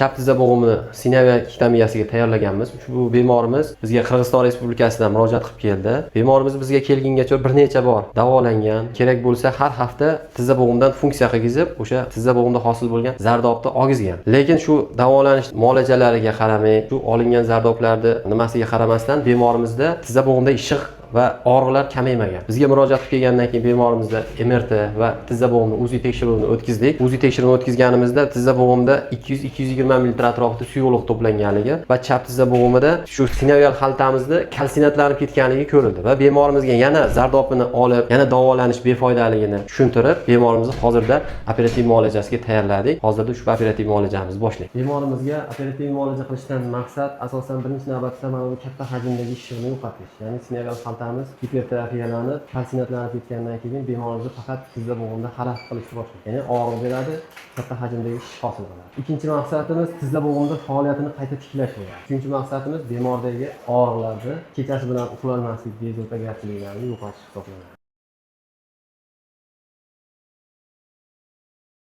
chap tizza bo'g'imini sinoviektomiyasiga tayyorlaganmiz. Ushbu bemorimiz bizga Qirg'iziston Respublikasidan murojaat qilib keldi. Bemorimiz bizga kelgungacha bir necha bor davolangan. Kerak bo'lsa har hafta tizza bo'g'imdan funksiya qilgizib, o'sha tizza bo'g'imda hosil bo'lgan zardobni olgizgan. Lekin shu davolanish muolajalariga qaramay, shu olingan zardoblarni nimasiga qaramasdan bemorimizda tizza bo'g'imda ishiq va og'riqlar kamaymagan. Bizga murojaat qilib kelgandan keyin bemorimizda MRT va tizza bo'g'imni UZI tekshiruvini o'tkazdik. UZI tekshiruvini o'tkazganimizda tizza bo'g'imida 200-220 ml atrofida suyuqlik to'planganligi va chap tizza bo'g'imida shu sinovial xaltamizda kalsinatlanib ketganligi ko'rildi va bemorimizga yana zardobini olib, yana davolanish befoydaligini tushuntirib, bemorimizni hozirda operativ muolajasiga tayyorladik. Hozirda ushbu operativ muolajamizni boshlaymiz. Bemorimizga operativ muolaja qilishdan maqsad asosan birinchi navbatda mana bu katta hajmdagi ishiqni yo'qotish, ya'ni sinovial hipertrofiyalanib, kalsinatlanib ketgandan keyin bemorimizni faqat tizza bo'g'imda xalaqit qilishni boshlaydi. Ya'ni og'riq beradi, katta hajmdagi ish hosil qiladi. Ikkinchi maqsadimiz tizza bo'g'imda faoliyatini qayta tiklash bo'ladi. Uchinchi maqsadimiz bemordagi og'riqlarni kechasi bilan uxlolmaslik, bezovtagarchiliklarni yo'qotish hisoblanadi.